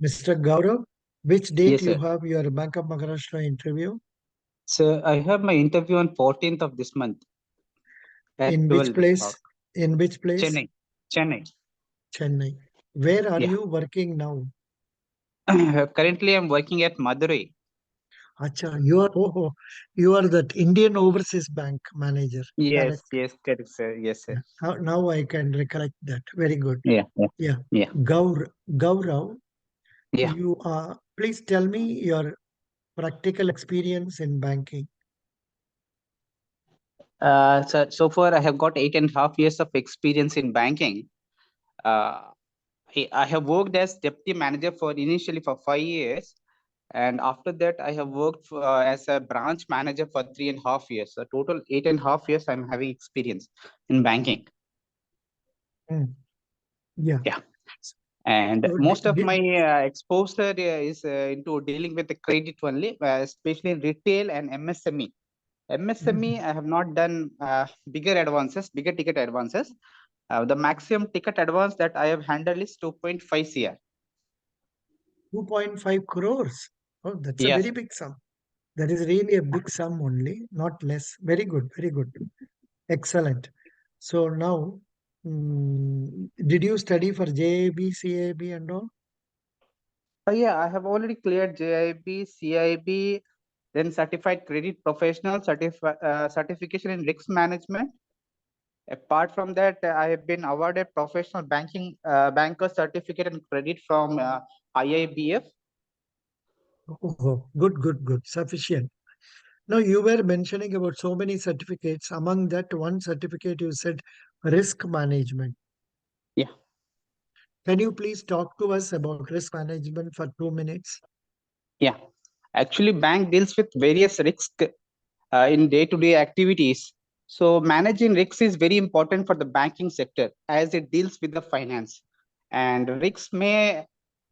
Mr. Gaurav, which date Yes, you sir. have your Bank of Maharashtra interview? So I have my interview on 14th of this month at In which 12 place? o'clock. In which place? Chennai. Chennai. Chennai. Where are Yeah. you working now? Currently, I'm working at Madurai. Acha, you are that Indian Overseas Bank manager. Yes, Correct. yes, correct, sir. Yes, sir. Yeah. Now I can recollect that. Very good. Yeah, yeah, Yeah. yeah, Gaurav, yeah. you please tell me your practical experience in banking. So far, I have got 8.5 years of experience in banking. Uh, I have worked as deputy manager for initially for 5 years, and after that, I have worked as a branch manager for 3.5 years. So total 8.5 years, I'm having experience in banking. Mm, yeah. Yeah. And So, most of my exposure is into dealing with the credit only, especially in retail and MSME. MSME, I have not done bigger ticket advances. The maximum ticket advance that I have handled is 2.5 CR. 2.5 crores. Oh, that's a Yes. very big sum. That is really a big sum only, not less. Very good, very good. Excellent. So now, did you study for JAB, CAB and all? Yeah, I have already cleared JIB, CIB, then certified credit professional, certification in risk management. Apart from that, I have been awarded professional banker certificate in credit from IIBF. Oh, good, good, good. Sufficient. Now, you were mentioning about so many certificates. Among that, one certificate you said risk management. Yeah, Can you please talk to us about risk management for 2 minutes? yeah. Actually, bank deals with various risks in day-to-day activities. So managing risks is very important for the banking sector as it deals with the finance. And risks may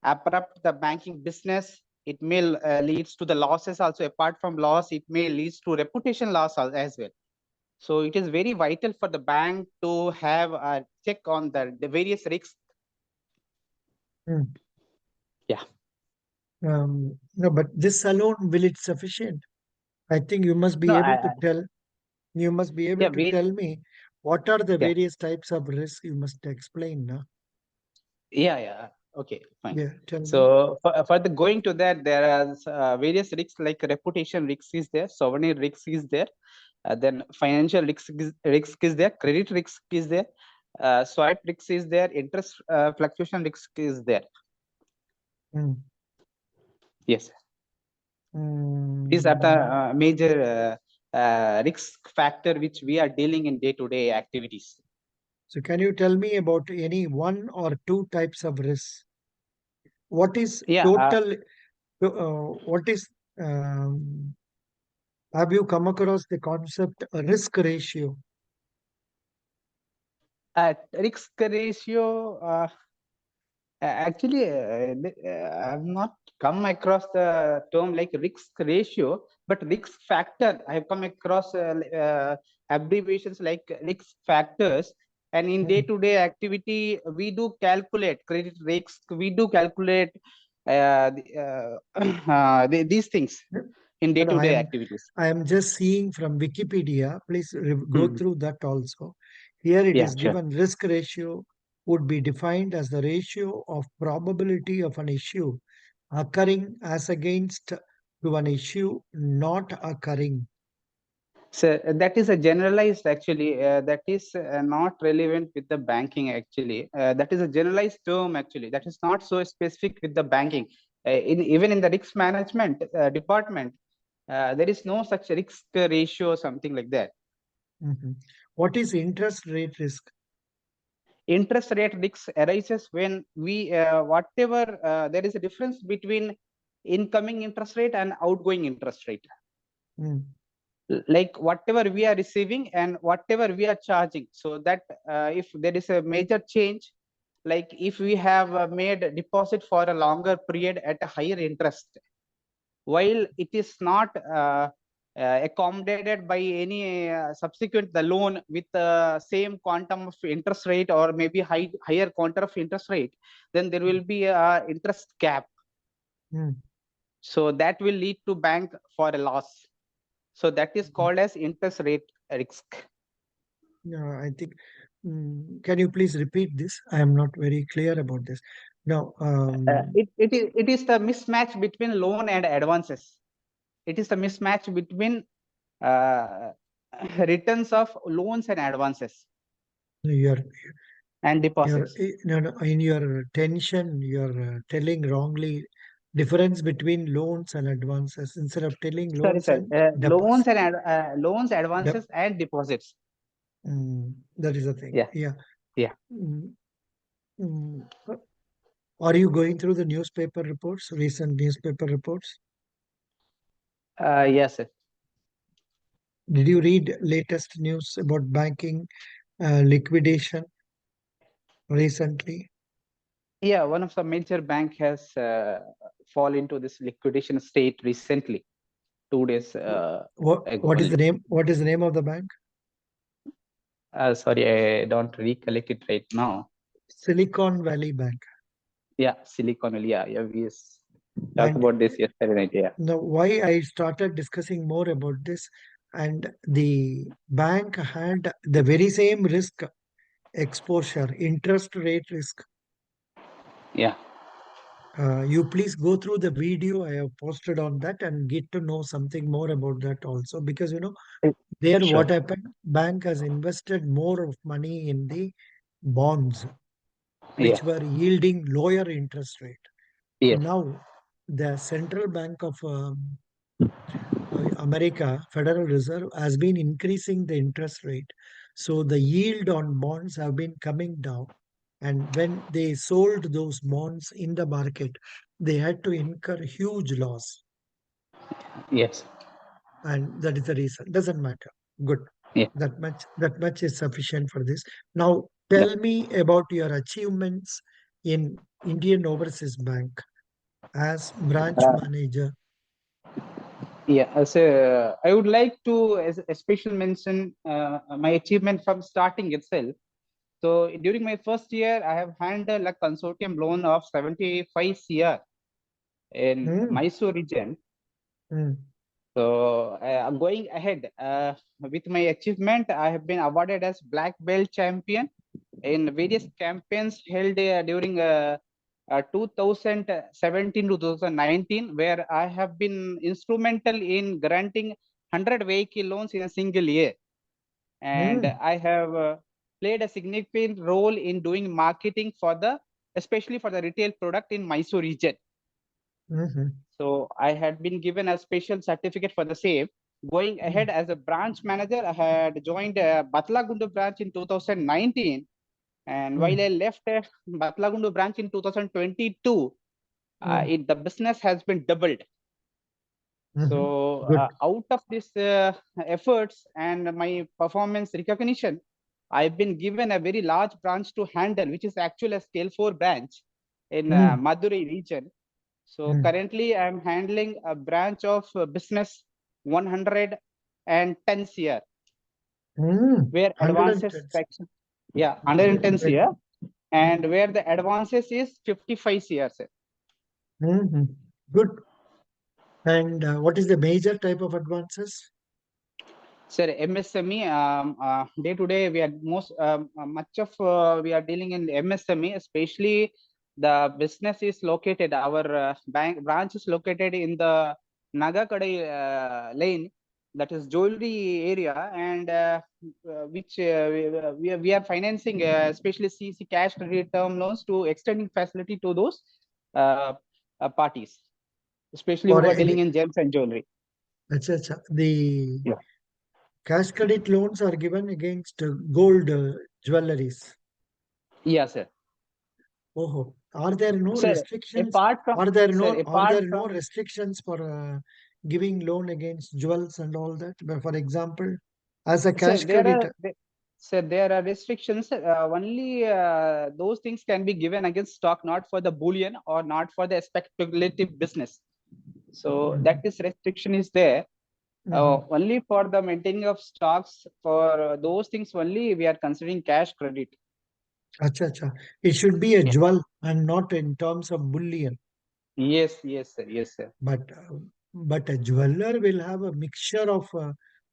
abrupt the banking business. It may leads to the losses also. Apart from loss, it may leads to reputation loss as well. So it is very vital for the bank to have a check on the various risks. Hmm. Yeah. No, but this alone, will it sufficient? I think you must No, be able to tell. You must be able yeah, to tell me what are the yeah, various types of risk you must explain. No? yeah. Okay, fine. Yeah, tell me. So for the going to that, there are various risks like reputation risk is there, sovereign risk is there, then financial risk is there, credit risk is there, swipe risk is there, interest fluctuation risk is there. Hmm. Yes, these are the Mm, major risk factor which we are dealing in day-to-day activities. so can you tell me about any one or two types of risk? What is Yeah, total? What is? Um, have you come across the concept risk ratio? risk ratio. Actually, I've not come across the term like risk ratio, but risk factor. I have come across abbreviations like risk factors. And in Hmm. day-to-day activity, we do calculate credit risk. We do calculate these things in And day-to-day activities. I am just seeing from Wikipedia. Please go Mhm. through that also. Here it Yeah, is sure. given risk ratio would be defined as the ratio of probability of an issue occurring as against to an issue not occurring. So that is a generalized actually. That is not relevant with the banking actually. That is a generalized term actually. That is not so specific with the banking. In even in the risk management department, there is no such risk ratio or something like that. Mhm. What is interest rate risk? Interest rate risk arises when we whatever there is a difference between incoming interest rate and outgoing interest rate. Mm. Like whatever we are receiving and whatever we are charging, so that if there is a major change, like if we have made a deposit for a longer period at a higher interest, while it is not accommodated by any subsequent the loan with the same quantum of interest rate or maybe higher quantum of interest rate, then there will be a interest cap. Mm. So that will lead to bank for a loss. So that is called as interest rate risk. Yeah, I think. Can you please repeat this? I am not very clear about this. Now, It is the mismatch between loan and advances. It is the mismatch between uh, returns of loans and advances you're and you're deposits. no, no, in your tension, you're telling wrongly difference between loans and advances instead of telling Sorry, loans sir. and deposits. Loans, Dep advances, and deposits. that is the thing. Yeah, Yeah. yeah. Mm, mm. Are you going through the newspaper reports, recent newspaper reports? Yes, sir. Did you read latest news about banking liquidation recently? Yeah, one of the major bank has fall into this liquidation state recently, 2 days ago What is the only. name? What is the name of the bank? Sorry, I don't recollect it right now. Silicon Valley Bank. Yeah, Silicon Valley. Yeah, we talked And about this yesterday night. Yeah, now, why I started discussing more about this, and the bank had the very same risk exposure, interest rate risk. yeah, You please go through the video I have posted on that and get to know something more about that also, because Uh, there sure. what happened, bank has invested more of money in the bonds Yeah, which were yielding lower interest rate. yes, Now the central bank of America, Federal Reserve, has been increasing the interest rate. So the yield on bonds have been coming down. And when they sold those bonds in the market, they had to incur huge loss. yes, And that is the reason. Doesn't matter. Good. yeah, That much is sufficient for this. Now yeah. tell me about your achievements in Indian Overseas Bank as branch Uh, manager. yeah, I would like to especially mention my achievement from starting itself. So during my first year, I have handled a consortium loan of 75 CR in Hmm, Mysore region. hmm, So going ahead with my achievement, I have been awarded as black belt champion in various campaigns held during 2017 to 2019, where I have been instrumental in granting 100 vehicle loans in a single year. And hmm, I have played a significant role in doing marketing for especially for the retail product in Mysore region. hmm, hmm, So I had been given a special certificate for the same. Going hmm, ahead as a branch manager, I had joined Batlagundu branch in 2019. And while hmm, I left Batlagundu branch in 2022, hmm, the business has been doubled. hmm. So Good. out of these efforts and my performance recognition, I've been given a very large branch to handle, which is actually a scale 4 branch in Hmm, Madurai region. So hmm, currently I'm handling a branch of business 110 CR, where advances 110. section, yeah, 110 Very. CR, and Hmm, where the advances is 55 CR. hmm. Good. And what is the major type of advances? Sir, MSME, day to day, we are much of we are dealing in MSME, especially the business is located, our bank branch is located in the Nagakadai lane, that is jewelry area, and which we are financing, especially CC cash credit term loans to extending facility to those uh, parties, especially For who are the, dealing in gems and jewelry. the Yeah. cash credit loans are given against gold jewelries. Yes, sir. Oh, are there no Sir, restrictions? apart from Are apart there no from restrictions for giving loan against jewels and all that? But for example, as a sir, cash credit. sir, there are restrictions. Only those things can be given against stock, not for the bullion or not for the speculative business. So that Mhm, is restriction is there. mhm. Only for the maintaining of stocks for those things only we are considering cash credit. Acha, acha. It should be a Yeah. jewel and not in terms of bullion. Yes, yes, sir. Yes, sir. But a jeweler will have a mixture of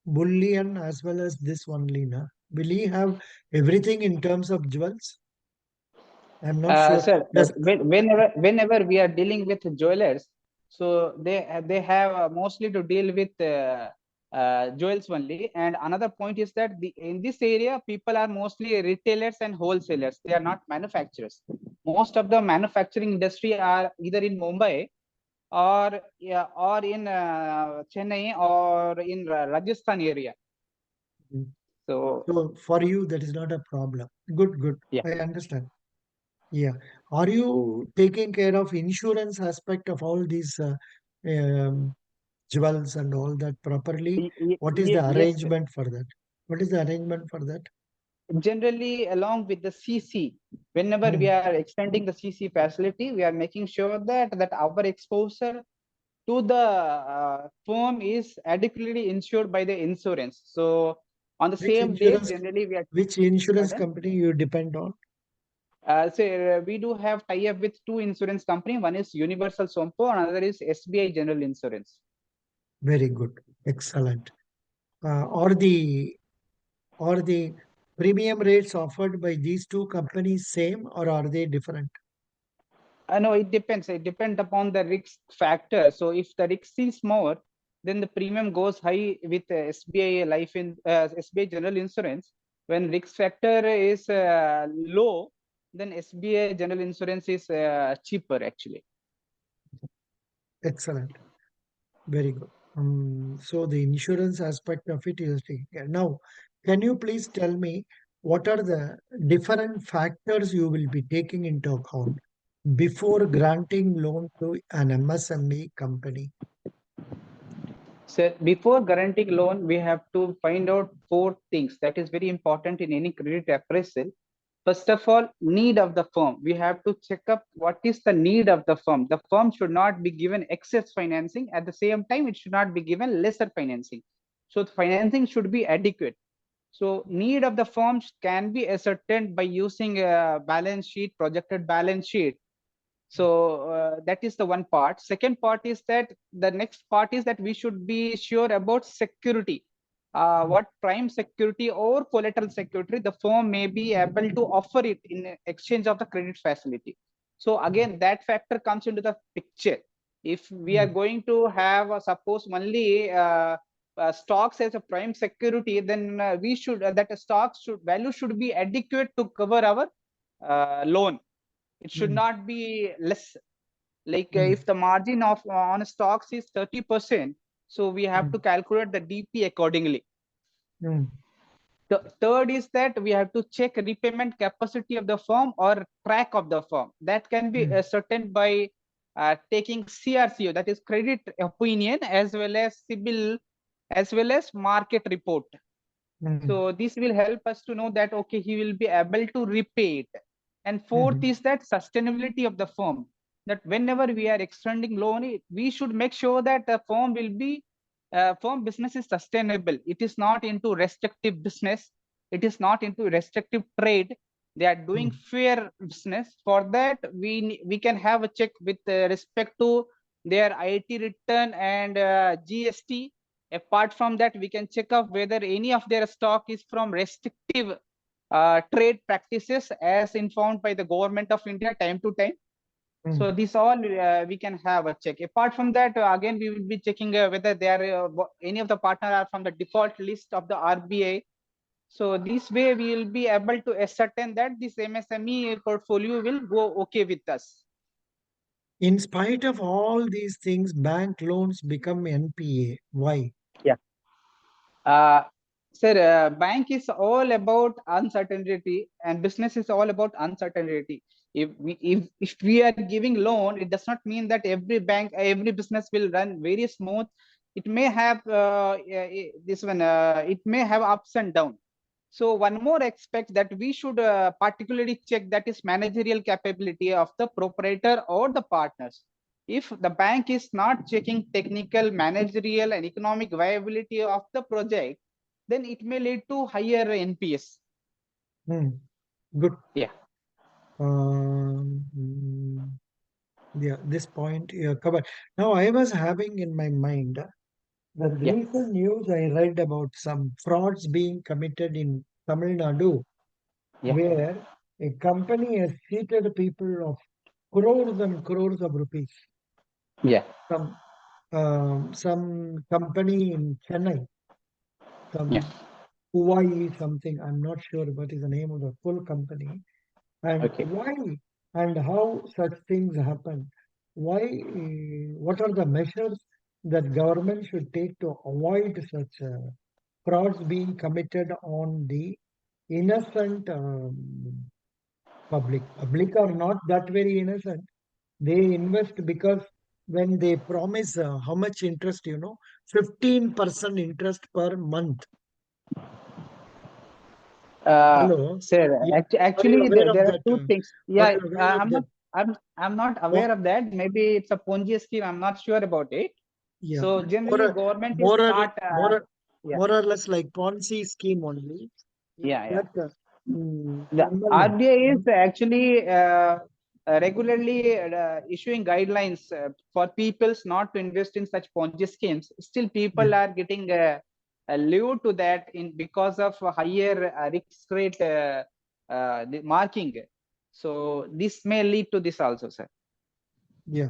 bullion as well as this only, na? Will he have everything in terms of jewels? I'm not sure. Sir, Does whenever we are dealing with jewelers, so they have mostly to deal with jewels only. And another point is that in this area, people are mostly retailers and wholesalers. They are not manufacturers. Most of the manufacturing industry are either in Mumbai or, yeah, or in Chennai or in Rajasthan area. So so for you that is not a problem. Good, good. yeah. I understand. Yeah. Are you taking care of insurance aspect of all these um, jewels and all that properly? What is the Yes, sir. arrangement for that? What is the arrangement for that? Generally, along with the CC, whenever we Hmm. are extending the CC facility, we are making sure that our exposure to the firm is adequately insured by the insurance. So on the Which same day, insurance generally we are, which insurance pardon. company you depend on? We do have tie-up with two insurance company. One is Universal Sompo, another is SBI General Insurance. Very good. Excellent. Are the premium rates offered by these two companies same or are they different? No, it depends. It depends upon the risk factor. So if the risk is more, then the premium goes high with SBI Life in SBI General Insurance. When risk factor is low, then SBI General Insurance is cheaper actually. Excellent. Very good. So the insurance aspect of it is taken care. Now, can you please tell me what are the different factors you will be taking into account before granting loan to an MSME company? So before guaranteeing loan, we have to find out four things that is very important in any credit appraisal. First of all, need of the firm. We have to check up what is the need of the firm. The firm should not be given excess financing. At the same time, it should not be given lesser financing. So the financing should be adequate. So need of the firms can be ascertained by using a balance sheet, projected balance sheet. So that is the one part. Second part is that the next part is that we should be sure about security. What prime security or collateral security the firm may be able to offer it in exchange of the credit facility. So again, that factor comes into the picture. If we are Mm, going to have suppose only stocks as a prime security, then we should that stocks should value should be adequate to cover our loan. It should mm, not be less. Like mm, if the margin of on stocks is 30%, so we have to mm, calculate the DP accordingly. mm, The third is that we have to check repayment capacity of the firm or track of the firm. That can be mm, ascertained by taking CRCO, that is credit opinion, as well as CIBIL, as well as market report. mm, So this will help us to know that okay, he will be able to repay it. And fourth mm, is that sustainability of the firm. That whenever we are extending loan, we should make sure that the firm will be firm business is sustainable. It is not into restrictive business. It is not into restrictive trade. They are doing mm, fair business. For that, we can have a check with respect to their IT return and GST. Apart from that, we can check out whether any of their stock is from restrictive trade practices as informed by the government of India time to time. mm. So this all we can have a check. Apart from that, again we will be checking whether they are any of the partner are from the default list of the RBI. So this way we will be able to ascertain that this MSME portfolio will go okay with us. In spite of all these things, bank loans become NPA. Why? Yeah. Uh, Sir, bank is all about uncertainty, and business is all about uncertainty. If we are giving loan, it does not mean that every bank, every business will run very smooth. It may have this one. It may have ups and downs. So one more aspect that we should particularly check, that is managerial capability of the proprietor or the partners. If the bank is not checking technical, managerial, and economic viability of the project, then it may lead to higher NPS. Hmm. Good. Yeah. Hmm. Yeah, this point you covered. Now, I was having in my mind the Yeah, recent news I read about some frauds being committed in Tamil Nadu, yeah, where a company has cheated people of crores and crores of rupees. yeah, Some some company in Chennai, yeah. some Hawaii something. I'm not sure what is the name of the full company and Okay. why and how such things happen. Why? What are the measures that government should take to avoid such frauds being committed on the innocent public? Public are not that very innocent. They invest because when they promise how much interest, 15% interest per month. Hello, Sir, yeah, are you actually, aware of there are that? two things. Are Yeah, you aware of that? I'm not aware Mo- of that. Maybe it's a Ponzi scheme. I'm not sure about it. Yeah, So more generally, or government is more or start. more or, Yeah, more or less like Ponzi scheme only. yeah, yeah. That The MLM, RBI is actually regularly issuing guidelines for peoples not to invest in such Ponzi schemes. Still, yeah, people are getting lured to that in because of a higher risk rate the marking. So this may lead to this also, sir. yeah.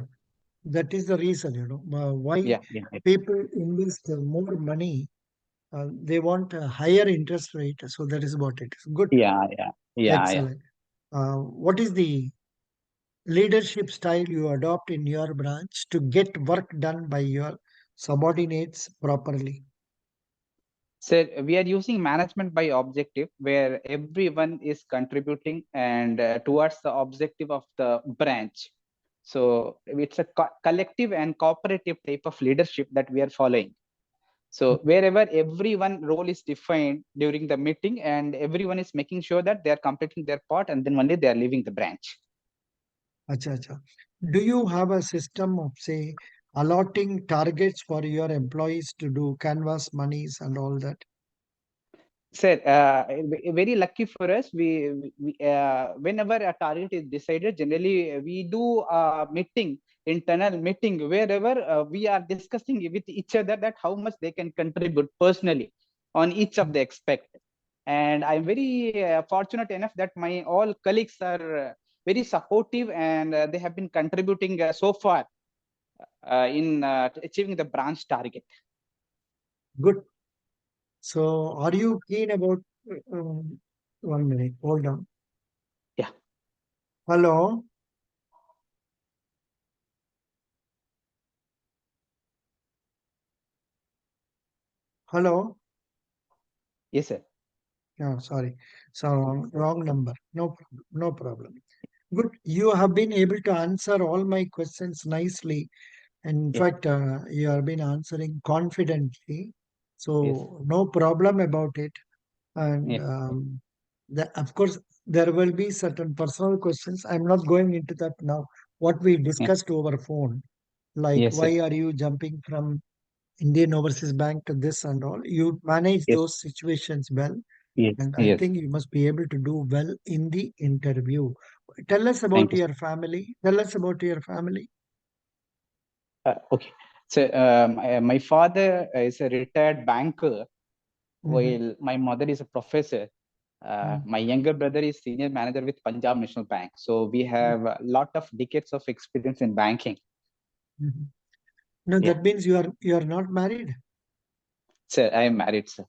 That is the reason, why Yeah, yeah, people invest more money. They want a higher interest rate. So that is what it is. Good, yeah, yeah, yeah, yeah. excellent. What is the leadership style you adopt in your branch to get work done by your subordinates properly? So we are using management by objective where everyone is contributing and towards the objective of the branch. So it's a collective and cooperative type of leadership that we are following. So wherever everyone role is defined during the meeting and everyone is making sure that they are completing their part and then only they are leaving the branch. Acha, acha. Do you have a system of, say, allotting targets for your employees to do canvas monies and all that? Sir, very lucky for us. Whenever a target is decided, generally we do a meeting, internal meeting, wherever we are discussing with each other that how much they can contribute personally on each of the aspect. And I'm very fortunate enough that my all colleagues are very supportive and they have been contributing so far in achieving the branch target. Good. So, are you keen about 1 minute? Hold on. Yeah, Hello, hello. yes, sir. Yeah, sorry. So, wrong number. No problem. No problem. Good. You have been able to answer all my questions nicely. In Yeah, fact, you have been answering confidently. yes, So, no problem about it. And yeah, of course, there will be certain personal questions. I'm not going into that now. What we yeah, discussed over phone, like yes, sir. why are you jumping from Indian Overseas Bank to this and all, you manage Yes, those situations well. yes, And I yes. think you must be able to do well in the interview. Tell us Thank about you. your family. Tell us about your family. Okay. So my father is a retired banker, Mhm, while my mother is a professor. mhm, My younger brother is senior manager with Punjab National Bank. So we mhm, have a lot of decades of experience in banking. mhm. No, Yeah. that means you are not married. So I am married, sir.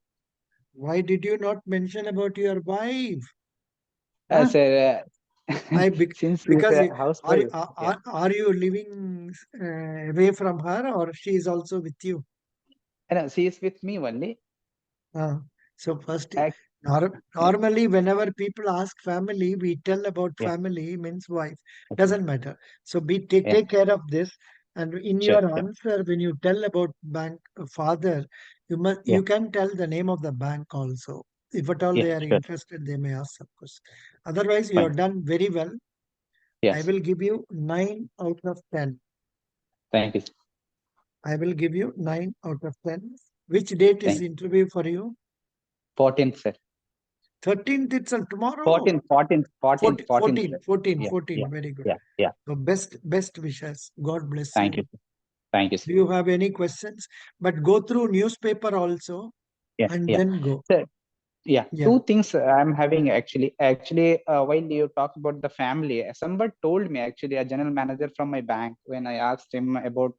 Why did you not mention about your wife? Uh, Huh? sir, I since he's because a are housewife, yeah. are you living away from her or she is also with you? No, she is with me only. Uh, so first, Ac- normally whenever people ask family, we tell about yeah, family means wife. okay. Doesn't matter. So be take Yeah, take care of this. And in sure, your sure. answer, when you tell about bank father, Yeah, you can tell the name of the bank also. If at all yeah, they are sure. interested, they may ask, of course. Otherwise, you Fine. have done very well. I Yes. will give you 9 out of 10. Thank you. I will give you 9 out of 10. Which date is Thank you. interview for you? 14th, sir. 13th itself, tomorrow. 14th, 14th, 14th, 14, 14th, 14, sir. 14, Yeah, 14. yeah, Very good. yeah, yeah. So best wishes. God bless Thank you, you. sir. Thank you, sir. Do you have any questions? But go through newspaper also Yeah, and yeah. then go. Sir, yeah, Yeah. two things I'm having actually, while you talk about the family, somebody told me, actually, a general manager from my bank, when I asked him about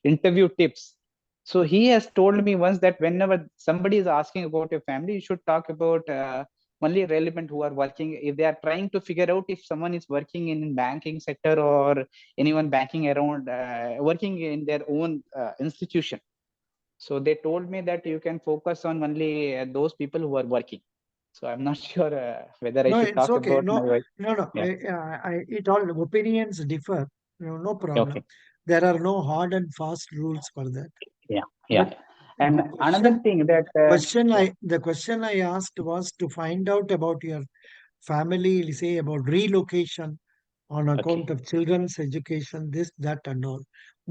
interview tips. So he has told me once that whenever somebody is asking about your family, you should talk about only relevant who are working. If they are trying to figure out if someone is working in banking sector or anyone banking around, working in their own institution. So they told me that you can focus on only those people who are working. So I'm not sure whether I No, should it's talk okay. about my No, wife. no, no. Yeah. It all opinions differ. No problem. Okay. There are no hard and fast rules for that. Yeah. But Yeah. And the another question, thing that yeah. the question I asked was to find out about your family, say about relocation on account Okay. of children's education, this, that, and all.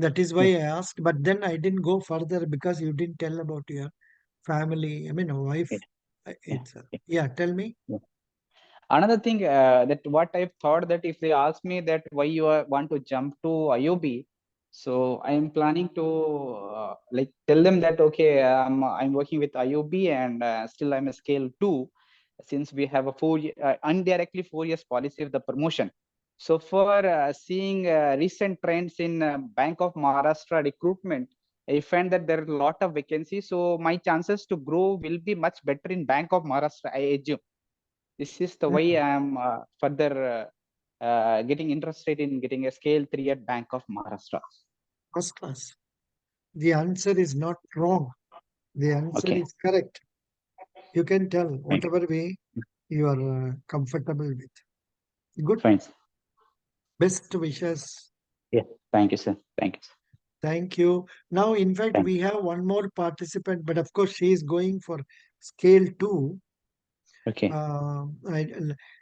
That is why Yeah. I asked. But then I didn't go further because you didn't tell about your family. I mean, a wife Yeah. Yeah. itself. Yeah, tell me. Yeah. Another thing that what I've thought, that if they ask me that why you want to jump to IOB, so I am planning to like tell them that okay, I'm working with IOB and still I'm a scale 2, since we have a indirectly 4 years policy of the promotion. So for seeing recent trends in Bank of Maharashtra recruitment, I find that there are a lot of vacancies. So my chances to grow will be much better in Bank of Maharashtra, I assume. This is the way I am further getting interested in getting a scale 3 at Bank of Maharashtra. First class. The answer is not wrong. The answer Okay, is correct. You can tell thank you. whatever way you are comfortable with. Good. Fine, sir. Best wishes. Yeah, thank you, sir. Thank you, sir. Thank you. Now, in fact, Thank we have one more participant, but of course, she is going for scale 2. you. Okay. Uh, I,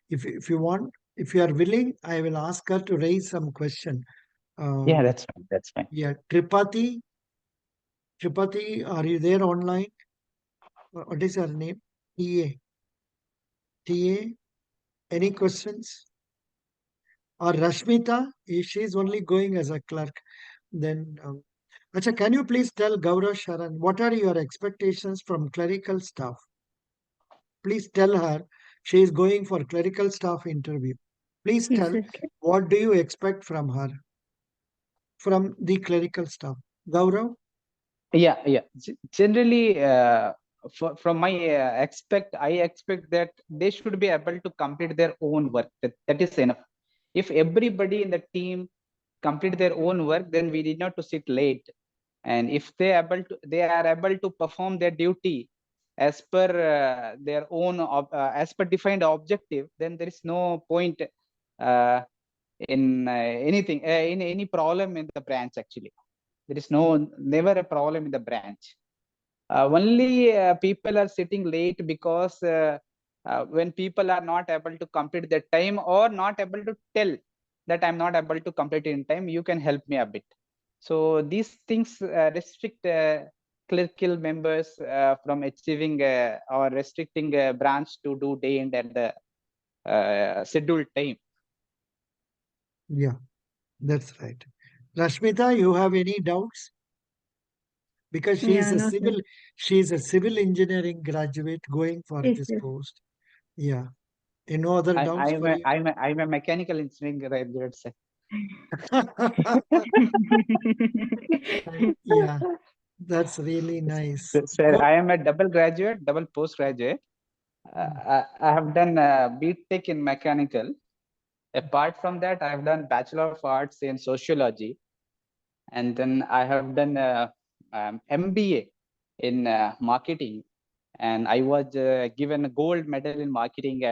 if you want, if you are willing, I will ask her to raise some question. Yeah, Um, that's fine. That's fine. yeah, Tripati, are you there online? What is her name? TA. TA. Any questions? Or Rashmita? She is only going as a clerk. Then, Acha, can you please tell Gaurav Sharan what are your expectations from clerical staff? Please tell her she is going for clerical staff interview. Please Yes, tell yes. what do you expect from her, from the clerical staff. Gaurav? Yeah, yeah. Generally, from my I expect that they should be able to complete their own work. That is enough. If everybody in the team complete their own work, then we need not to sit late. And if they are able to perform their duty as per their own as per defined objective, then there is no point uh, in anything in any problem in the branch. Actually, there is never a problem in the branch. Only people are sitting late because when people are not able to complete their time or not able to tell that I'm not able to complete in time, you can help me a bit. So these things restrict clerical members from achieving or restricting a branch to do day end at the scheduled time. Yeah, that's right. Rashmita, you have any doubts? Because Yeah, no, sir. she is a civil engineering graduate going for Yes, this yes. post. Yeah. No other I, doubts I'm for a, you? I'm a, I'm a mechanical engineering graduate, sir. Yeah, that's really nice. Sir, Good. I am a double graduate, double postgraduate. Mm. I have done BTech in mechanical. Apart from that, I have done Bachelor of Arts in Sociology, and then I have done MBA in marketing, and I was given a gold medal in marketing